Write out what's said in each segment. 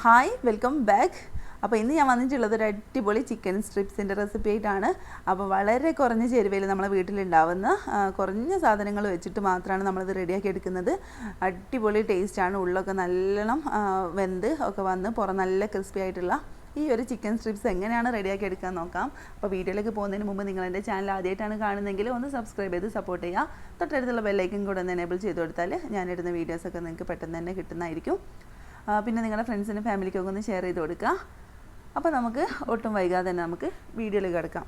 Hi welcome back. അപ്പോൾ ഇന്ന് ഞാൻ വന്നിട്ടുള്ളത് ഒരു അടിപൊളി ചിക്കൻ സ്ട്രിപ്സിൻ്റെ റെസിപ്പി ആയിട്ടാണ്. അപ്പോൾ വളരെ കുറഞ്ഞ ചേരുവയിൽ നമ്മളെ വീട്ടിലുണ്ടാവുന്ന കുറഞ്ഞ സാധനങ്ങൾ വെച്ചിട്ട് മാത്രമാണ് നമ്മളിത് റെഡിയാക്കി എടുക്കുന്നത്. അടിപൊളി ടേസ്റ്റാണ്. ഉള്ളൊക്കെ നല്ലോണം വെന്ത് ഒക്കെ വന്ന് പുറം നല്ല ക്രിസ്പി ആയിട്ടുള്ള ഈ ഒരു ചിക്കൻ സ്ട്രിപ്സ് എങ്ങനെയാണ് റെഡിയാക്കി എടുക്കാൻ നോക്കാം. അപ്പോൾ വീഡിയോയിലേക്ക് പോകുന്നതിന് മുമ്പ് നിങ്ങൾ എൻ്റെ ചാനൽ ആദ്യമായിട്ടാണ് കാണുന്നതെങ്കിൽ ഒന്ന് സബ്സ്ക്രൈബ് ചെയ്ത് സപ്പോർട്ട് ചെയ്യുക. തൊട്ടടുത്തുള്ള ബെല്ലൈക്കൻ കൂടെ ഒന്ന് എനേബിൾ ചെയ്ത് കൊടുത്താൽ ഞാനിടുന്ന വീഡിയോസൊക്കെ നിങ്ങൾക്ക് പെട്ടെന്ന് തന്നെ കിട്ടുന്നതായിരിക്കും. പിന്നെ നിങ്ങളുടെ ഫ്രണ്ട്സിനും ഫാമിലിക്കൊക്കെ ഒന്ന് ഷെയർ ചെയ്ത് കൊടുക്കുക. അപ്പോൾ നമുക്ക് ഒട്ടും വൈകാതെ തന്നെ നമുക്ക് വീഡിയോയിൽ കിടക്കാം.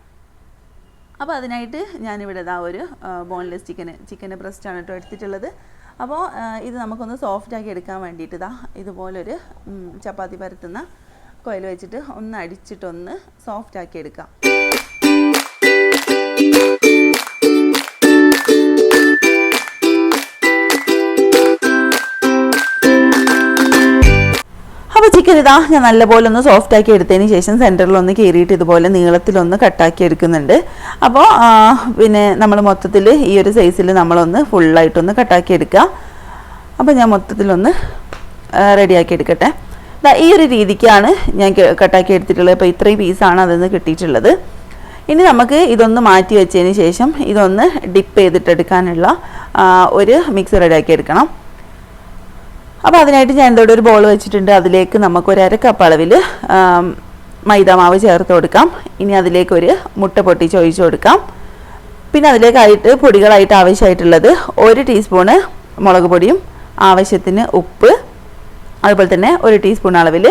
അപ്പോൾ അതിനായിട്ട് ഞാനിവിടെ ഒരു ബോൺലെസ് ചിക്കന് ബ്രസ്റ്റാണ് കേട്ടോ എടുത്തിട്ടുള്ളത്. അപ്പോൾ ഇത് നമുക്കൊന്ന് സോഫ്റ്റാക്കി എടുക്കാൻ വേണ്ടിയിട്ട് ഇതുപോലൊരു ചപ്പാത്തി പരത്തുന്ന കോയിൽ വെച്ചിട്ട് ഒന്ന് അടിച്ചിട്ടൊന്ന് സോഫ്റ്റാക്കി എടുക്കാം. അപ്പോൾ ചിക്കൻ ഞാൻ നല്ലപോലെ ഒന്ന് സോഫ്റ്റാക്കി എടുത്തതിന് ശേഷം സെൻറ്ററിലൊന്ന് കീറിയിട്ട് ഇതുപോലെ നീളത്തിലൊന്ന് കട്ടാക്കി എടുക്കുന്നുണ്ട്. അപ്പോൾ പിന്നെ നമ്മൾ മൊത്തത്തിൽ ഈ ഒരു സൈസിൽ നമ്മളൊന്ന് ഫുള്ളായിട്ടൊന്ന് കട്ടാക്കി എടുക്കുക. അപ്പോൾ ഞാൻ മൊത്തത്തിലൊന്ന് റെഡിയാക്കി എടുക്കട്ടെ. ഈ ഒരു രീതിക്കാണ് ഞാൻ കട്ടാക്കി എടുത്തിട്ടുള്ളത്. അപ്പോൾ ഇത്രയും പീസാണ് അതിൽ നിന്ന് കിട്ടിയിട്ടുള്ളത്. ഇനി നമുക്ക് ഇതൊന്ന് മാറ്റി വെച്ചതിന് ശേഷം ഇതൊന്ന് ഡിപ്പ് ചെയ്തിട്ടെടുക്കാനുള്ള ഒരു മിക്സ് റെഡിയാക്കി എടുക്കണം. അപ്പോൾ അതിനായിട്ട് ഞാൻ ഇവിടെ ഒരു ബോൾ വെച്ചിട്ടുണ്ട്. അതിലേക്ക് നമുക്കൊരു 1/2 കപ്പ് അളവിൽ മൈദാമാവ് ചേർത്ത് കൊടുക്കാം. ഇനി അതിലേക്കൊരു മുട്ട പൊട്ടിച്ച് ഒഴിച്ച് കൊടുക്കാം. പിന്നെ അതിലേക്കായിട്ട് പൊടികളായിട്ട് ആവശ്യമായിട്ടുള്ളത് 1 ടീസ്പൂണ് മുളക് പൊടിയും ആവശ്യത്തിന് ഉപ്പ്, അതുപോലെ തന്നെ 1 ടീസ്പൂൺ അളവിൽ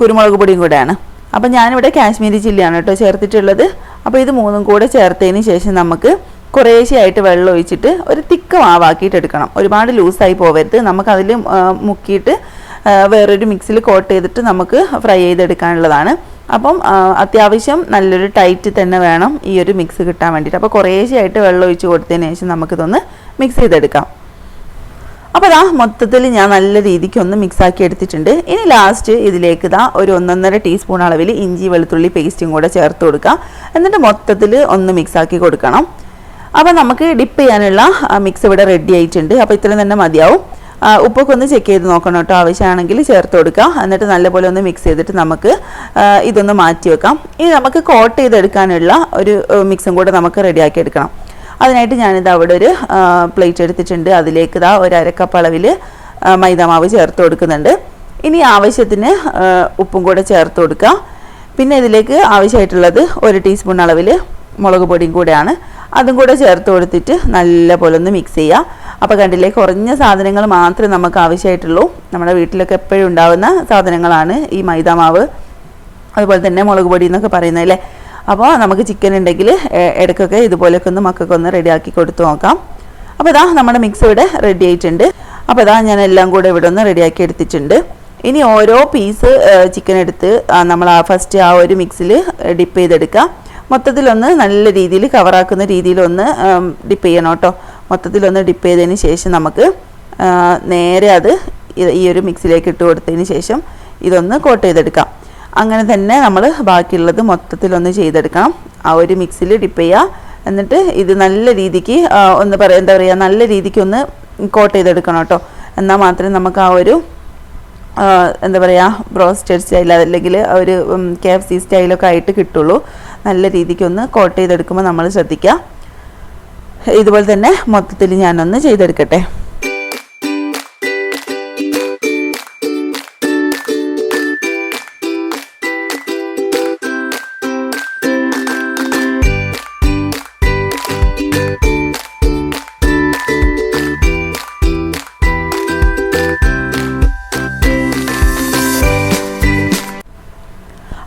കുരുമുളക് പൊടിയും കൂടെയാണ്. അപ്പോൾ ഞാനിവിടെ കാശ്മീരി ചില്ലിയാണ് കേട്ടോ ചേർത്തിട്ടുള്ളത്. അപ്പോൾ ഇത് മൂന്നും കൂടെ ചേർത്തതിന് ശേഷം നമുക്ക് കുറേശ്ശെയായിട്ട് വെള്ളം ഒഴിച്ചിട്ട് ഒരു തിക്ക് മാവാക്കിയിട്ട് എടുക്കണം. ഒരുപാട് ലൂസായി പോവരുത്. നമുക്കതിൽ മുക്കിയിട്ട് വേറൊരു മിക്സിൽ കോട്ട് ചെയ്തിട്ട് നമുക്ക് ഫ്രൈ ചെയ്തെടുക്കാനുള്ളതാണ്. അപ്പം അത്യാവശ്യം നല്ലൊരു ടൈറ്റ് തന്നെ വേണം ഈ ഒരു മിക്സ് കിട്ടാൻ വേണ്ടിയിട്ട്. അപ്പോൾ കുറേശ്ശെയായിട്ട് വെള്ളം ഒഴിച്ച് കൊടുത്തതിന് ശേഷം നമുക്കിതൊന്ന് മിക്സ് ചെയ്തെടുക്കാം. അപ്പോൾ മൊത്തത്തിൽ ഞാൻ നല്ല രീതിക്ക് ഒന്ന് മിക്സാക്കി എടുത്തിട്ടുണ്ട്. ഇനി ലാസ്റ്റ് ഇതിലേക്ക് ഒരു 1.5 ടീസ്പൂൺ അളവിൽ ഇഞ്ചി വെളുത്തുള്ളി പേസ്റ്റും കൂടെ ചേർത്ത് കൊടുക്കുക. എന്നിട്ട് മൊത്തത്തിൽ ഒന്ന് മിക്സാക്കി കൊടുക്കണം. അപ്പോൾ നമുക്ക് ഡിപ്പ് ചെയ്യാനുള്ള മിക്സ് ഇവിടെ റെഡി ആയിട്ടുണ്ട്. അപ്പോൾ ഇത്രയും തന്നെ മതിയാവും. ഉപ്പൊക്കെ ഒന്ന് ചെക്ക് ചെയ്ത് നോക്കണം കേട്ടോ. ആവശ്യമാണെങ്കിൽ ചേർത്ത് കൊടുക്കുക. എന്നിട്ട് നല്ലപോലെ ഒന്ന് മിക്സ് ചെയ്തിട്ട് നമുക്ക് ഇതൊന്ന് മാറ്റി വെക്കാം. ഇനി നമുക്ക് കോട്ട് ചെയ്തെടുക്കാനുള്ള ഒരു മിക്സും കൂടെ നമുക്ക് റെഡിയാക്കി എടുക്കണം. അതിനായിട്ട് ഞാനിത് അവിടെ ഒരു പ്ലേറ്റ് എടുത്തിട്ടുണ്ട്. അതിലേക്ക് ഒരു 1/2 കപ്പ് അളവിൽ മൈദാമാവ് ചേർത്ത് കൊടുക്കുന്നുണ്ട്. ഇനി ആവശ്യത്തിന് ഉപ്പും കൂടെ ചേർത്ത് കൊടുക്കുക. പിന്നെ ഇതിലേക്ക് ആവശ്യമായിട്ടുള്ളത് 1 ടീസ്പൂൺ അളവിൽ മുളക് പൊടിയും കൂടെയാണ്. അതും കൂടെ ചേർത്ത് കൊടുത്തിട്ട് നല്ലപോലെ ഒന്ന് മിക്സ് ചെയ്യുക. അപ്പോൾ കണ്ടില്ലേ, കുറഞ്ഞ സാധനങ്ങൾ മാത്രമേ നമുക്ക് ആവശ്യമായിട്ടുള്ളൂ. നമ്മുടെ വീട്ടിലൊക്കെ എപ്പോഴും ഉണ്ടാകുന്ന സാധനങ്ങളാണ് ഈ മൈദാമാവ്, അതുപോലെ തന്നെ മുളക് പൊടി എന്നൊക്കെ പറയുന്നതല്ലേ. അപ്പോൾ നമുക്ക് ചിക്കൻ ഉണ്ടെങ്കിൽ ഇടയ്ക്കൊക്കെ ഇതുപോലെയൊക്കെ ഒന്ന് മക്കൾക്ക് ഒന്ന് റെഡിയാക്കി കൊടുത്തു നോക്കാം. അപ്പോൾ നമ്മുടെ മിക്സ് ഇവിടെ റെഡി ആയിട്ടുണ്ട്. അപ്പോൾ ഞാൻ എല്ലാം കൂടെ ഇവിടെ ഒന്ന് റെഡിയാക്കി എടുത്തിട്ടുണ്ട്. ഇനി ഓരോ പീസ് ചിക്കൻ എടുത്ത് നമ്മൾ ഫസ്റ്റ് ആ ഒരു മിക്സിൽ ഡിപ്പ് ചെയ്തെടുക്കുക. മൊത്തത്തിലൊന്ന് നല്ല രീതിയിൽ കവറാക്കുന്ന രീതിയിലൊന്ന് ഡിപ്പ് ചെയ്യണം കേട്ടോ. മൊത്തത്തിലൊന്ന് ഡിപ്പ് ചെയ്തതിന് ശേഷം നമുക്ക് നേരെ അത് ഈ ഒരു മിക്സിലേക്ക് ഇട്ട് കൊടുത്തതിന് ശേഷം ഇതൊന്ന് കോട്ട് ചെയ്തെടുക്കാം. അങ്ങനെ തന്നെ നമ്മൾ ബാക്കിയുള്ളത് മൊത്തത്തിലൊന്ന് ചെയ്തെടുക്കണം. ആ ഒരു മിക്സിൽ ഡിപ്പ് ചെയ്യുക. എന്നിട്ട് ഇത് നല്ല രീതിക്ക് എന്താ പറയുക, നല്ല രീതിക്ക് ഒന്ന് കോട്ട് ചെയ്തെടുക്കണം കേട്ടോ. എന്നാൽ മാത്രമേ നമുക്ക് ആ ഒരു എന്താ പറയുക ബ്രോസ്റ്റഡ് സ്റ്റൈൽ അല്ലെങ്കിൽ ഒരു KFC സ്റ്റൈലൊക്കെ ആയിട്ട് കിട്ടുള്ളൂ. നല്ല രീതിക്കൊന്ന് കോട്ട് ചെയ്തെടുക്കുമ്പോൾ നമ്മൾ ശ്രദ്ധിക്കുക. ഇതുപോലെ തന്നെ മൊത്തത്തിൽ ഞാനൊന്ന് ചെയ്തെടുക്കട്ടെ.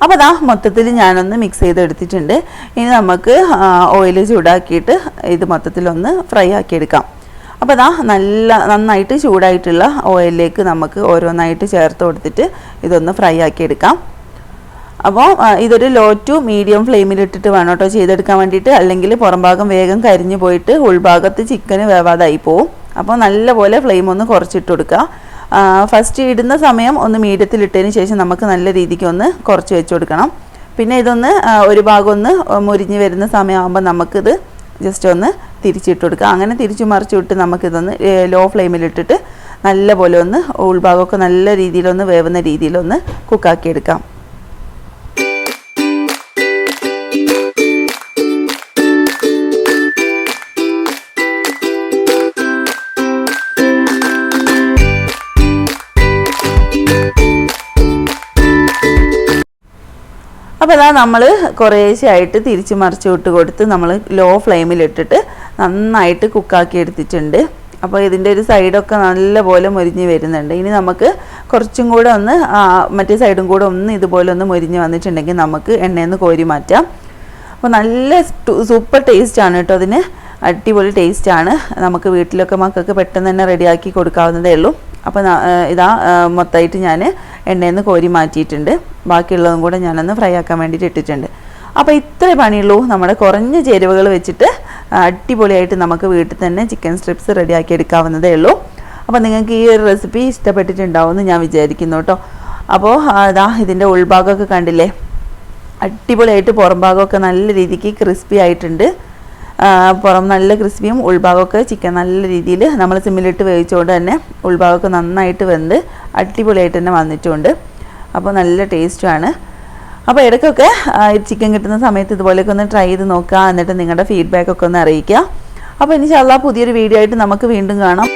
അപ്പോൾ മൊത്തത്തിൽ ഞാനൊന്ന് മിക്സ് ചെയ്തെടുത്തിട്ടുണ്ട്. ഇനി നമുക്ക് ഓയിൽ ചൂടാക്കിയിട്ട് ഇത് മൊത്തത്തിലൊന്ന് ഫ്രൈ ആക്കി എടുക്കാം. അപ്പോൾ നന്നായിട്ട് ചൂടായിട്ടുള്ള ഓയിലിലേക്ക് നമുക്ക് ഓരോന്നായിട്ട് ചേർത്ത് കൊടുത്തിട്ട് ഇതൊന്ന് ഫ്രൈ ആക്കി എടുക്കാം. അപ്പോൾ ഇതൊരു ലോ ടു മീഡിയം ഫ്ലെയിമിലിട്ടിട്ട് വേണം കേട്ടോ ചെയ്തെടുക്കാൻ വേണ്ടിയിട്ട്. അല്ലെങ്കിൽ പുറം ഭാഗം വേഗം കരിഞ്ഞു പോയിട്ട് ഉൾഭാഗത്ത് ചിക്കന് വേവാതായി പോവും. അപ്പോൾ നല്ലപോലെ ഫ്ലെയിം ഒന്ന് കുറച്ചിട്ട് കൊടുക്കുക. ഫസ്റ്റ് ഇടുന്ന സമയം ഒന്ന് മീഡിയത്തിലിട്ടതിന് ശേഷം നമുക്ക് നല്ല രീതിക്ക് ഒന്ന് കുറച്ച് വെച്ച് കൊടുക്കണം. പിന്നെ ഇതൊന്ന് ഒരു ഭാഗം ഒന്ന് മുരിഞ്ഞ് വരുന്ന സമയമാകുമ്പോൾ നമുക്കിത് ജസ്റ്റ് ഒന്ന് തിരിച്ചിട്ട് കൊടുക്കുക. അങ്ങനെ തിരിച്ചു മറിച്ചു വിട്ട് നമുക്കിതൊന്ന് ലോ ഫ്ലെയിമിലിട്ടിട്ട് നല്ലപോലെ ഒന്ന് ഉൾഭാഗമൊക്കെ നല്ല രീതിയിലൊന്ന് വേവുന്ന രീതിയിലൊന്ന് കുക്കാക്കിയെടുക്കാം. അപ്പോൾ അതാ നമ്മൾ കുറേശ്ശെയായിട്ട് തിരിച്ച് മറിച്ച് വിട്ട് കൊടുത്ത് നമ്മൾ ലോ ഫ്ലെയിമിലിട്ടിട്ട് നന്നായിട്ട് കുക്കാക്കി എടുത്തിട്ടുണ്ട്. അപ്പോൾ ഇതിൻ്റെ ഒരു സൈഡൊക്കെ നല്ലപോലെ മൊരിഞ്ഞ് വരുന്നുണ്ട്. ഇനി നമുക്ക് കുറച്ചും കൂടെ ഒന്ന് മറ്റേ സൈഡും കൂടെ ഒന്ന് ഇതുപോലെ ഒന്ന് മൊരിഞ്ഞ് വന്നിട്ടുണ്ടെങ്കിൽ നമുക്ക് എണ്ണയിൽ നിന്ന് കോരി മാറ്റാം. അപ്പോൾ നല്ല സൂപ്പർ ടേസ്റ്റാണ് കേട്ടോ. അതിന് അടിപൊളി ടേസ്റ്റാണ്. നമുക്ക് വീട്ടിലൊക്കെ മക്കൾക്ക് പെട്ടെന്ന് തന്നെ റെഡിയാക്കി കൊടുക്കാവുന്നതേ ഉള്ളൂ. അപ്പോൾ ഇതാ മൊത്തമായിട്ട് ഞാൻ എണ്ണയിൽ നിന്ന് കോരി മാറ്റിയിട്ടുണ്ട്. ബാക്കിയുള്ളതും കൂടെ ഞാനൊന്ന് ഫ്രൈ ആക്കാൻ വേണ്ടിയിട്ട് ഇട്ടിട്ടുണ്ട്. അപ്പോൾ ഇത്രേ പണിയുള്ളൂ. നമ്മുടെ കുറഞ്ഞ ചേരുവകൾ വെച്ചിട്ട് അടിപൊളിയായിട്ട് നമുക്ക് വീട്ടിൽ തന്നെ ചിക്കൻ സ്ട്രിപ്സ് റെഡിയാക്കി എടുക്കാവുന്നതേ ഉള്ളൂ. അപ്പോൾ നിങ്ങൾക്ക് ഈ ഒരു റെസിപ്പി ഇഷ്ടപ്പെട്ടിട്ടുണ്ടാവുമെന്ന് ഞാൻ വിചാരിക്കുന്നു കേട്ടോ. അപ്പോൾ അതാ ഇതിൻ്റെ ഉൾഭാഗമൊക്കെ കണ്ടില്ലേ, അടിപൊളിയായിട്ട് പുറം ഭാഗമൊക്കെ നല്ല രീതിക്ക് ക്രിസ്പി ആയിട്ടുണ്ട്. പുറം നല്ല ക്രിസ്പിയും ഉൾഭാഗമൊക്കെ ചിക്കൻ നല്ല രീതിയിൽ നമ്മൾ സിമ്മിലിട്ട് വേവിച്ചുകൊണ്ട് തന്നെ ഉൾഭാഗമൊക്കെ നന്നായിട്ട് വെന്ത് അടിപൊളിയായിട്ട് തന്നെ വന്നിട്ടുണ്ട്. അപ്പോൾ നല്ല ടേസ്റ്റുമാണ്. അപ്പോൾ ഇടയ്ക്കൊക്കെ ചിക്കൻ കിട്ടുന്ന സമയത്ത് ഇതുപോലെയൊക്കെ ഒന്ന് ട്രൈ ചെയ്ത് നോക്കുക. എന്നിട്ട് നിങ്ങളുടെ ഫീഡ്ബാക്കൊക്കെ ഒന്ന് അറിയിക്കുക. അപ്പോൾ ഇൻഷാ അല്ലാഹ് പുതിയൊരു വീഡിയോ ആയിട്ട് നമുക്ക് വീണ്ടും കാണാം.